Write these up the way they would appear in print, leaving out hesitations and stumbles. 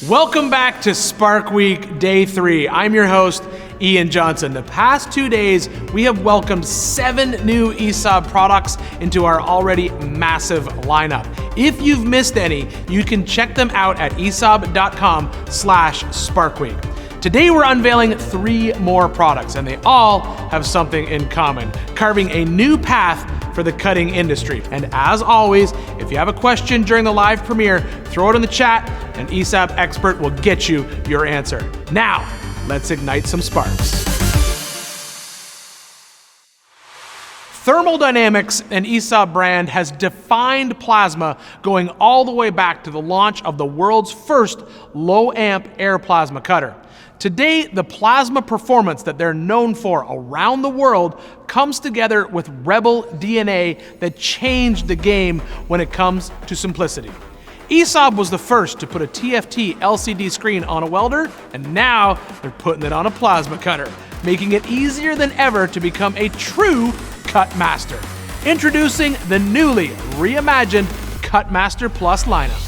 Welcome back to SparkWeek Day 3. I'm your host, Ian Johnson. The past 2 days, we have welcomed 7 new ESAB products into our already massive lineup. If you've missed any, you can check them out at esab.com/SparkWeek. Today we're unveiling 3 more products, and they all have something in common, carving a new path for the cutting industry. And as always, if you have a question during the live premiere, throw it in the chat, and ESAB expert will get you your answer. Now, let's ignite some sparks. Thermal Dynamics, an ESAB brand, has defined plasma going all the way back to the launch of the world's first low-amp air plasma cutter. Today, the plasma performance that they're known for around the world comes together with Rebel DNA that changed the game when it comes to simplicity. ESAB was the first to put a TFT LCD screen on a welder, and now they're putting it on a plasma cutter, making it easier than ever to become a true cut master. Introducing the newly reimagined Cutmaster Plus lineup.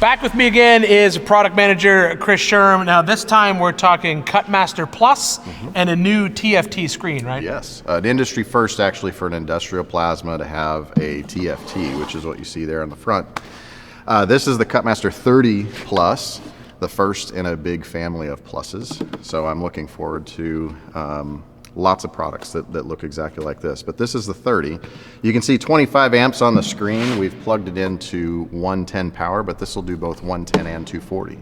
Back with me again is product manager Chris Sherm. Now this time we're talking Cutmaster Plus and a new TFT screen, right? Yes, an industry first actually for an industrial plasma to have a TFT, which is what you see there on the front. This is the Cutmaster 30 Plus, the first in a big family of pluses. So I'm looking forward to lots of products that look exactly like this, but this is the 30. You can see 25 amps on the screen. We've plugged it into 110 power, but this will do both 110 and 240.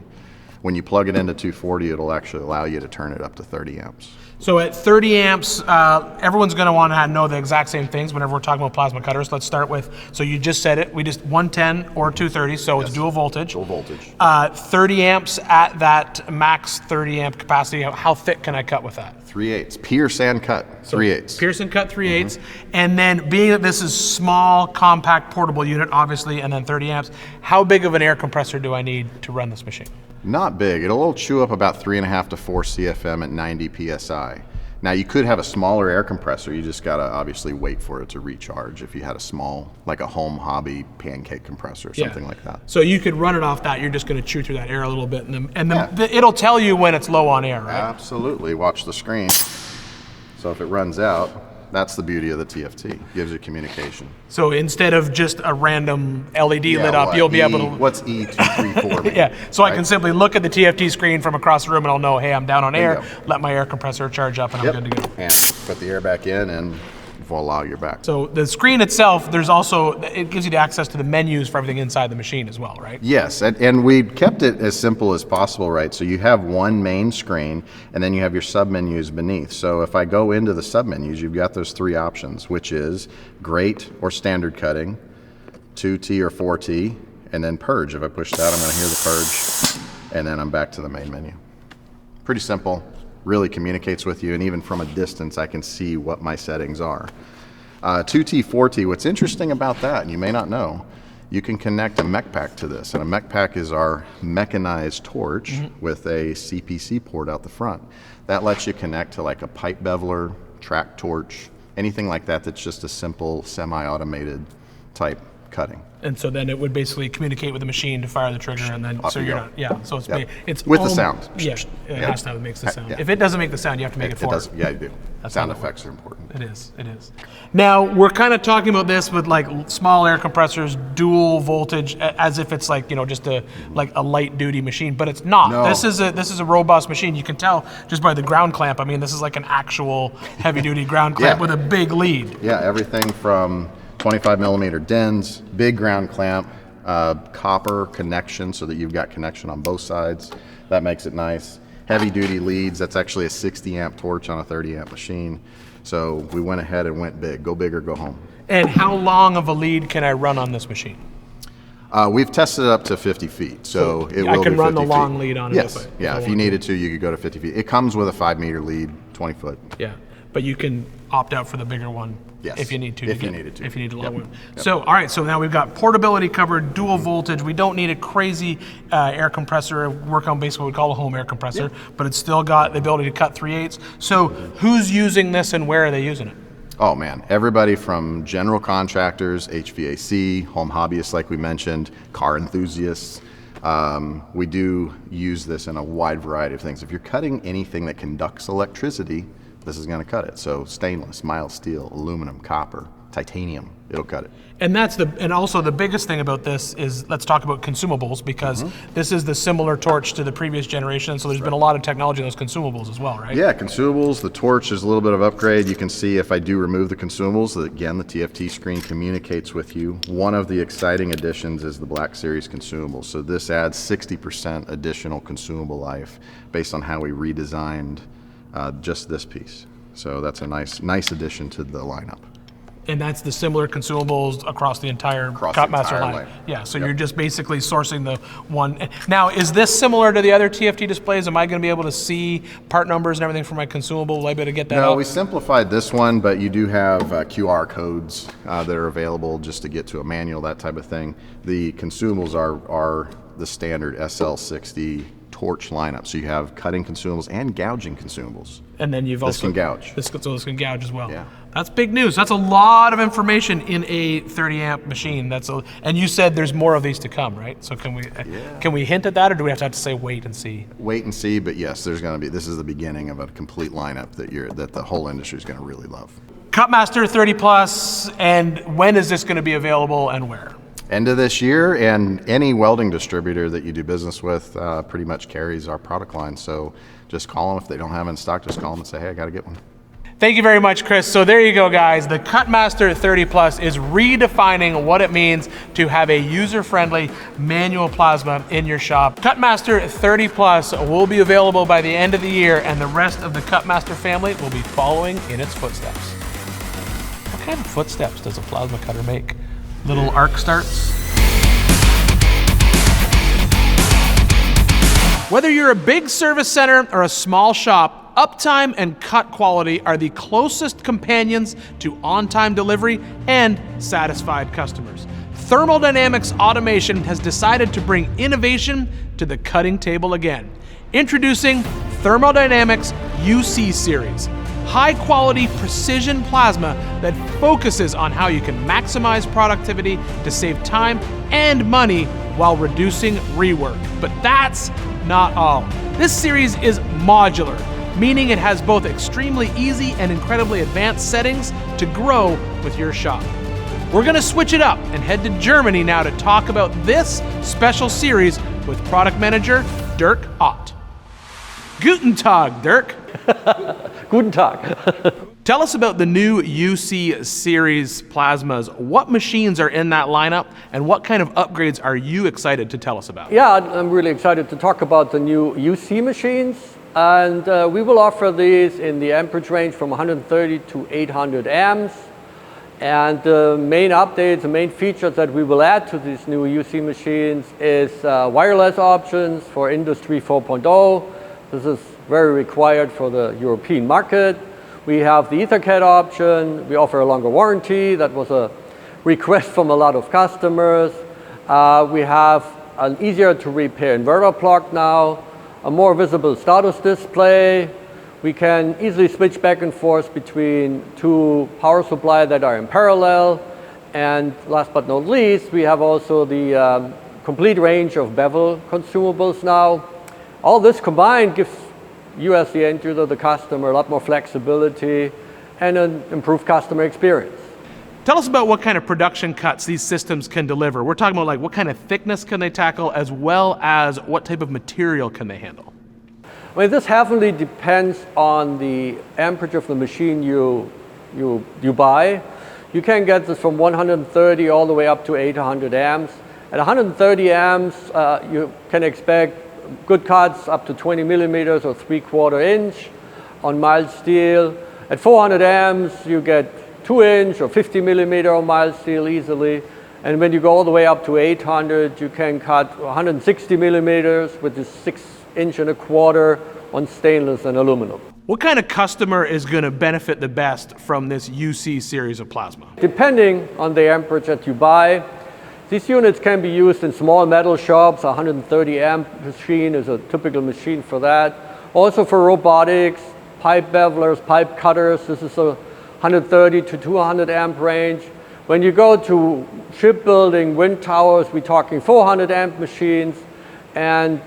When you plug it into 240, it'll actually allow you to turn it up to 30 amps. So at 30 amps, everyone's going to want to know the exact same things whenever we're talking about plasma cutters. Let's start with, so you just said it, we just 110 or 230, so yes. It's dual voltage. Dual voltage. 30 amps at that max 30 amp capacity, how thick can I cut with that? 3/8, pierce and cut, 3/8. Pierce and cut 3/8, and then being that this is small, compact, portable unit, obviously, and then 30 amps, how big of an air compressor do I need to run this machine? Not big. It'll chew up about 3.5 to 4 CFM at 90 PSI. Now you could have a smaller air compressor, you just gotta obviously wait for it to recharge if you had a small, like a home hobby pancake compressor or something like that. So you could run it off that, you're just gonna chew through that air a little bit, and it'll tell you when it's low on air, right? Absolutely, watch the screen. So if it runs out, that's the beauty of the TFT, gives you communication. So instead of just a random LED lit up, you'll be able to... What's E234 mean? Yeah, so right? I can simply look at the TFT screen from across the room and I'll know, hey, I'm down on air, let my air compressor charge up and I'm good to go. And put the air back in and voila, you're back. So the screen itself, there's also, it gives you the access to the menus for everything inside the machine as well, right? Yes, and we kept it as simple as possible, right? So you have one main screen and then you have your sub-menus beneath. So if I go into the sub-menus, you've got those 3 options, which is grate or standard cutting, 2T or 4T, and then purge. If I push that, I'm gonna hear the purge, and then I'm back to the main menu. Pretty simple. Really communicates with you, and even from a distance I can see what my settings are. 2T, 4T, what's interesting about that, and you may not know, you can connect a mech pack to this, and a mech pack is our mechanized torch with a CPC port out the front. That lets you connect to like a pipe beveler, track torch, anything like that that's just a simple semi-automated type cutting. And so then it would basically communicate with the machine to fire the trigger, and then Up so you you're go. not, yeah. So it's Yep. it's With the sound. Yeah, it has to have, it makes the sound. Yeah. If it doesn't make the sound, you have to make it for It does. Yeah, you do. That's Sound how it effects are important. It is. It is. Now we're kind of talking about this with like small air compressors, dual voltage, as if it's like just a light duty machine, but it's not. No. This is a robust machine. You can tell just by the ground clamp. I mean, this is like an actual heavy duty ground clamp Yeah. with a big lead. Yeah, everything from 25 millimeter DINs, big ground clamp, copper connection so that you've got connection on both sides. That makes it nice. Heavy duty leads, that's actually a 60 amp torch on a 30 amp machine. So we went ahead and went big. Go big or go home. And how long of a lead can I run on this machine? We've tested it up to 50 feet, so it I will can be run 50 the long feet. lead on it. Yes, if you needed to, you could go to 50 feet. It comes with a 5-meter lead, 20 foot. Yeah, but you can opt out for the bigger one. Yes, if you need to. if you needed to. If you need a long Yep. one. So, all right, so now we've got portability covered, dual voltage. We don't need a crazy air compressor, work on basically what we call a home air compressor, but it's still got the ability to cut 3/8. So who's using this and where are they using it? Oh man, everybody from general contractors, HVAC, home hobbyists like we mentioned, car enthusiasts. We do use this in a wide variety of things. If you're cutting anything that conducts electricity, this is going to cut it. So stainless, mild steel, aluminum, copper, titanium, it'll cut it. And and also the biggest thing about this is, let's talk about consumables, because this is the similar torch to the previous generation. So there's been a lot of technology in those consumables as well, right? Yeah, consumables, the torch is a little bit of upgrade. You can see if I do remove the consumables, that again, the TFT screen communicates with you. One of the exciting additions is the Black Series consumables. So this adds 60% additional consumable life based on how we redesigned just this piece. So that's a nice addition to the lineup. And that's the similar consumables across the entire Across the Cutmaster entire line. line. Yeah, so Yep. you're just basically sourcing the one. Now, is this similar to the other TFT displays? Am I going to be able to see part numbers and everything for my consumable? Will I be able to get that No, out? we simplified this one, but you do have QR codes that are available just to get to a manual, that type of thing. The consumables are the standard SL60 torch lineup. So you have cutting consumables and gouging consumables. And then you've This also can gouge. This can gouge as well. Yeah. That's big news. That's a lot of information in a 30 amp machine. And you said there's more of these to come, right? So can we hint at that, or do we have to say wait and see? Wait and see, but yes, there's going to be. This is the beginning of a complete lineup that the whole industry is going to really love. Cutmaster 30 Plus, and when is this going to be available and where? End of this year, and any welding distributor that you do business with pretty much carries our product line. So just call them if they don't have it in stock. Just call them and say, hey, I got to get one. Thank you very much, Chris. So there you go, guys. The Cutmaster 30 Plus is redefining what it means to have a user-friendly manual plasma in your shop. Cutmaster 30 Plus will be available by the end of the year, and the rest of the Cutmaster family will be following in its footsteps. What kind of footsteps does a plasma cutter make? Little arc starts? Whether you're a big service center or a small shop, uptime and cut quality are the closest companions to on-time delivery and satisfied customers. Thermodynamics Automation has decided to bring innovation to the cutting table again. Introducing Thermodynamics UC Series, high-quality precision plasma that focuses on how you can maximize productivity to save time and money while reducing rework. But that's not all. This series is modular, meaning it has both extremely easy and incredibly advanced settings to grow with your shop. We're going to switch it up and head to Germany now to talk about this special series with product manager Dirk Ott. Guten Tag, Dirk. Guten Tag. Tell us about the new UC series plasmas. What machines are in that lineup, and what kind of upgrades are you excited to tell us about? Yeah, I'm really excited to talk about the new UC machines. And we will offer these in the amperage range from 130 to 800 amps. And the main updates, the main features that we will add to these new UC machines is wireless options for Industry 4.0. This is very required for the European market. We have the EtherCAT option. We offer a longer warranty. That was a request from a lot of customers. We have an easier to repair inverter block now, a more visible status display. We can easily switch back and forth between two power supplies that are in parallel. And last but not least, we have also the complete range of bevel consumables now. All this combined gives you as the end user, the customer, a lot more flexibility and an improved customer experience. Tell us about what kind of production cuts these systems can deliver. We're talking about like what kind of thickness can they tackle, as well as what type of material can they handle? I mean, this heavily depends on the amperage of the machine you buy. You can get this from 130 all the way up to 800 amps. At 130 amps, you can expect good cuts up to 20 millimeters or 3/4 inch on mild steel. At 400 amps, you get 2-inch or 50 millimeter on mild steel easily. And when you go all the way up to 800, you can cut 160 millimeters, which is 6.25 inches on stainless and aluminum. What kind of customer is going to benefit the best from this UC series of plasma? Depending on the amperage that you buy, these units can be used in small metal shops. A 130 amp machine is a typical machine for that. Also for robotics, pipe bevelers, pipe cutters, this is a 130 to 200 amp range. When you go to shipbuilding, wind towers, we're talking 400 amp machines. And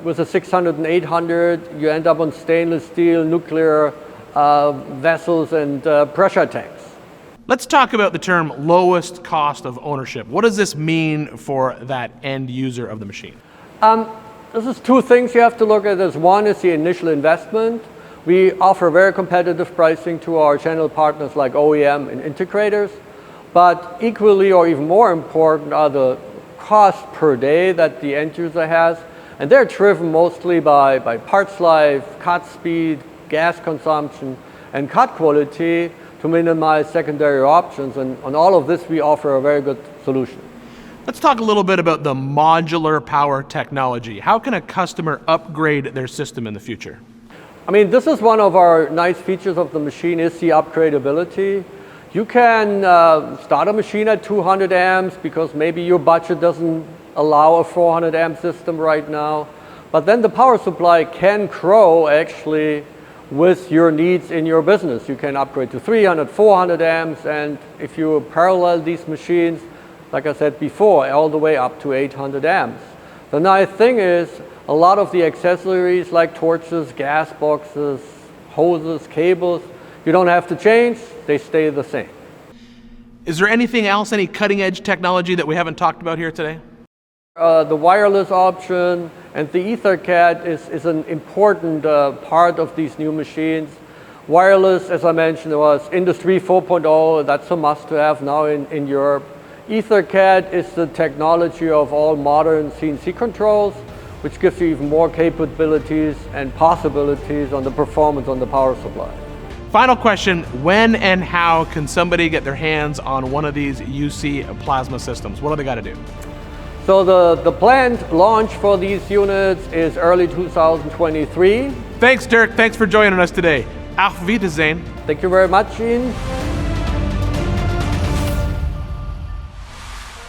with a 600 and 800, you end up on stainless steel, nuclear vessels, and pressure tanks. Let's talk about the term lowest cost of ownership. What does this mean for that end user of the machine? This is two things you have to look at. One is the initial investment. We offer very competitive pricing to our channel partners like OEM and integrators. But equally or even more important are the cost per day that the end user has. And they're driven mostly by parts life, cut speed, gas consumption, and cut quality to minimize secondary options. And on all of this, we offer a very good solution. Let's talk a little bit about the modular power technology. How can a customer upgrade their system in the future? I mean, this is one of our nice features of the machine is the upgradability. You can start a machine at 200 amps because maybe your budget doesn't allow a 400 amp system right now. But then the power supply can grow actually with your needs in your business. You can upgrade to 300, 400 amps, and if you parallel these machines, like I said before, all the way up to 800 amps. The nice thing is a lot of the accessories like torches, gas boxes, hoses, cables, you don't have to change, they stay the same. Is there anything else, any cutting edge technology that we haven't talked about here today? The wireless option and the EtherCAT is an important part of these new machines. Wireless, as I mentioned, was Industry 4.0, that's a must to have now in Europe. EtherCAT is the technology of all modern CNC controls, which gives you even more capabilities and possibilities on the performance on the power supply. Final question, when and how can somebody get their hands on one of these UC plasma systems? What do they got to do? So the planned launch for these units is early 2023. Thanks, Dirk. Thanks for joining us today. Auf Wiedersehen. Thank you very much, Ian.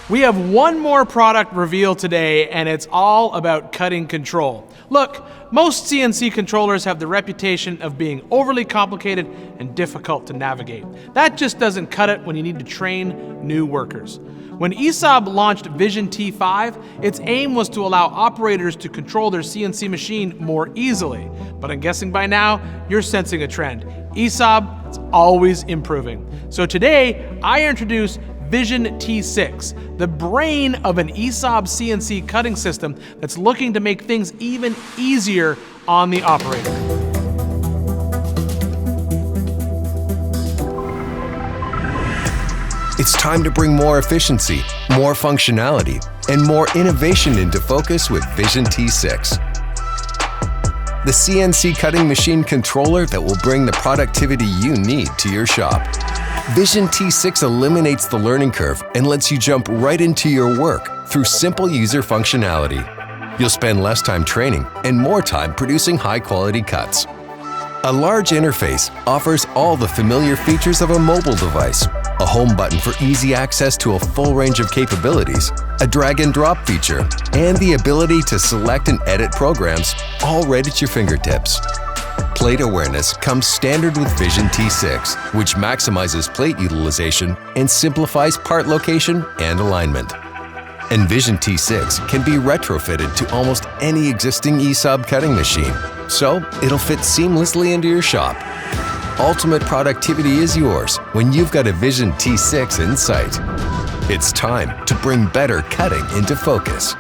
We have one more product reveal today, and it's all about cutting control. Look, most CNC controllers have the reputation of being overly complicated and difficult to navigate. That just doesn't cut it when you need to train new workers. When ESAB launched Vision T5, its aim was to allow operators to control their CNC machine more easily. But I'm guessing by now, you're sensing a trend. ESAB is always improving. So today, I introduce Vision T6, the brain of an ESAB CNC cutting system that's looking to make things even easier on the operator. It's time to bring more efficiency, more functionality, and more innovation into focus with Vision T6. The CNC cutting machine controller that will bring the productivity you need to your shop. Vision T6 eliminates the learning curve and lets you jump right into your work through simple user functionality. You'll spend less time training and more time producing high-quality cuts. A large interface offers all the familiar features of a mobile device, a home button for easy access to a full range of capabilities, a drag and drop feature, and the ability to select and edit programs all right at your fingertips. Plate awareness comes standard with Vision T6, which maximizes plate utilization and simplifies part location and alignment. And Vision T6 can be retrofitted to almost any existing ESAB cutting machine, so it'll fit seamlessly into your shop. Ultimate productivity is yours when you've got a Vision T6 in sight. It's time to bring better cutting into focus.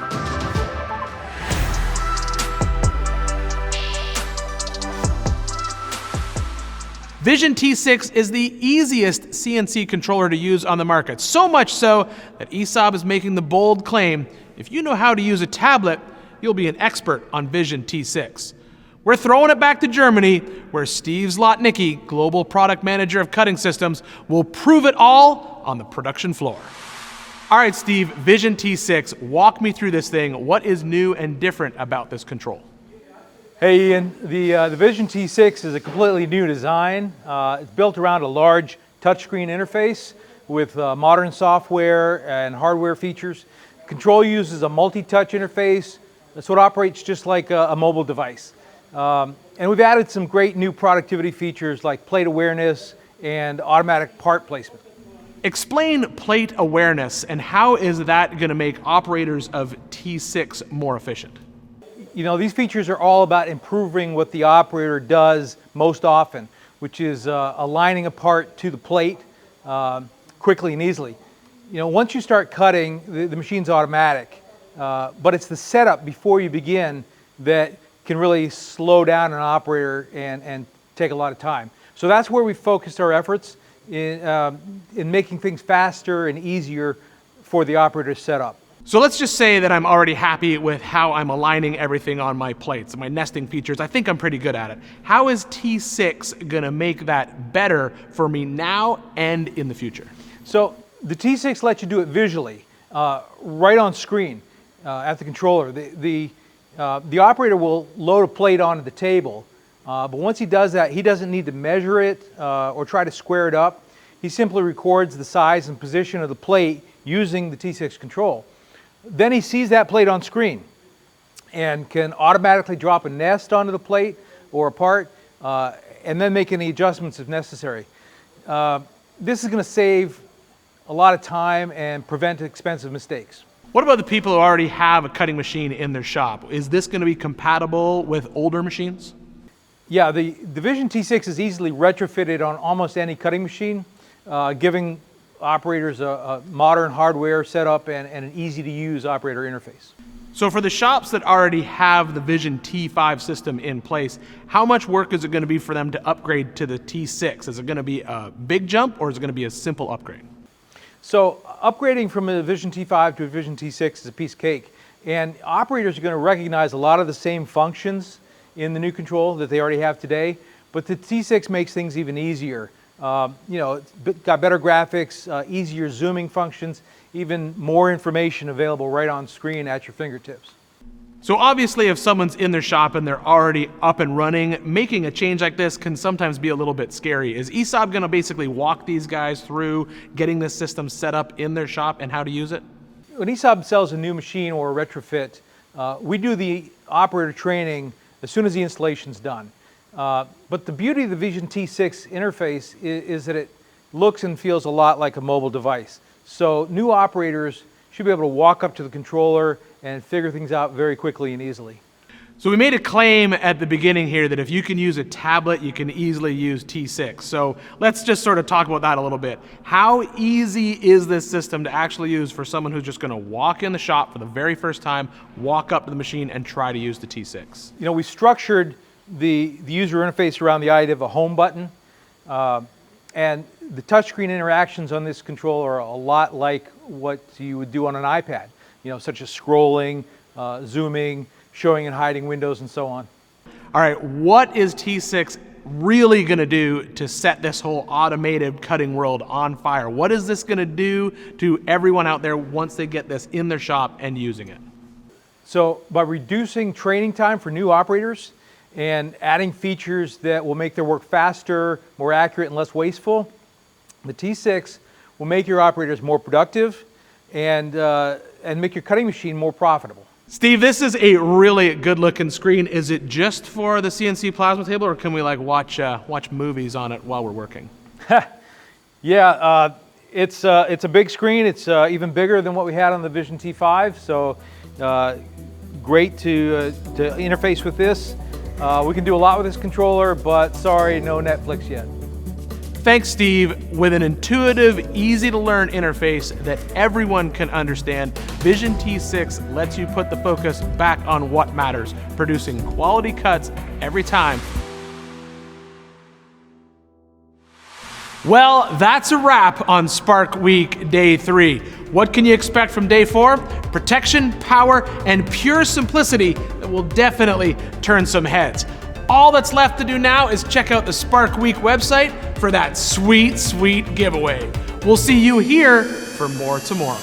Vision T6 is the easiest CNC controller to use on the market, so much so that ESAB is making the bold claim, if you know how to use a tablet, you'll be an expert on Vision T6. We're throwing it back to Germany, where Steve Zlotnicki, Global Product Manager of Cutting Systems, will prove it all on the production floor. All right, Steve, Vision T6, walk me through this thing. What is new and different about this control? Hey Ian, the Vision T6 is a completely new design. It's built around a large touchscreen interface with modern software and hardware features. Control uses a multi-touch interface, so it operates just like a mobile device. And we've added some great new productivity features like plate awareness and automatic part placement. Explain plate awareness and how is that going to make operators of T6 more efficient? You know, these features are all about improving what the operator does most often, which is aligning a part to the plate quickly and easily. You know, once you start cutting, the machine's automatic, but it's the setup before you begin that can really slow down an operator and take a lot of time. So that's where we focused our efforts in making things faster and easier for the operator to set up. So let's just say that I'm already happy with how I'm aligning everything on my plates and my nesting features. I think I'm pretty good at it. How is T6 gonna make that better for me now and in the future? So the T6 lets you do it visually, right on screen at the controller. The operator will load a plate onto the table, but once he does that, he doesn't need to measure it or try to square it up. He simply records the size and position of the plate using the T6 control. Then he sees that plate on screen and can automatically drop a nest onto the plate or a part and then make any adjustments if necessary. This is going to save a lot of time and prevent expensive mistakes. What about the people who already have a cutting machine in their shop? Is this going to be compatible with older machines? Yeah, the Vision T6 is easily retrofitted on almost any cutting machine, giving operators a modern hardware setup and an easy-to-use operator interface. So for the shops that already have the Vision T5 system in place, how much work is it going to be for them to upgrade to the T6? Is it going to be a big jump or is it going to be a simple upgrade? So upgrading from a Vision T5 to a Vision T6 is a piece of cake, and operators are going to recognize a lot of the same functions in the new control that they already have today, but the T6 makes things even easier. You know, it's got better graphics, easier zooming functions, even more information available right on screen at your fingertips. So obviously if someone's in their shop and they're already up and running, making a change like this can sometimes be a little bit scary. Is ESAB going to basically walk these guys through getting this system set up in their shop and how to use it? When ESAB sells a new machine or a retrofit, we do the operator training as soon as the installation's done. But the beauty of the Vision T6 interface is that it looks and feels a lot like a mobile device. So new operators should be able to walk up to the controller and figure things out very quickly and easily. So we made a claim at the beginning here that if you can use a tablet, you can easily use T6. So let's just sort of talk about that a little bit. How easy is this system to actually use for someone who's just going to walk in the shop for the very first time, walk up to the machine and try to use the T6? You know, we structured the user interface around the idea of a home button, and the touchscreen interactions on this control are a lot like what you would do on an iPad, you know, such as scrolling, zooming, showing and hiding windows, and so on. All right, what is T6 really going to do to set this whole automated cutting world on fire? What is this going to do to everyone out there once they get this in their shop and using it? So by reducing training time for new operators and adding features that will make their work faster, more accurate, and less wasteful, the T6 will make your operators more productive and make your cutting machine more profitable. Steve, this is a really good looking screen. Is it just for the CNC plasma table, or can we like watch movies on it while we're working? Yeah, it's a big screen. It's even bigger than what we had on the Vision T5. So great to interface with this. We can do a lot with this controller, but sorry, no Netflix yet. Thanks, Steve. With an intuitive, easy-to-learn interface that everyone can understand, Vision T6 lets you put the focus back on what matters, producing quality cuts every time. Well, that's a wrap on Spark Week Day 3. What can you expect from Day 4? Protection, power, and pure simplicity that will definitely turn some heads. All that's left to do now is check out the Spark Week website for that sweet, sweet giveaway. We'll see you here for more tomorrow.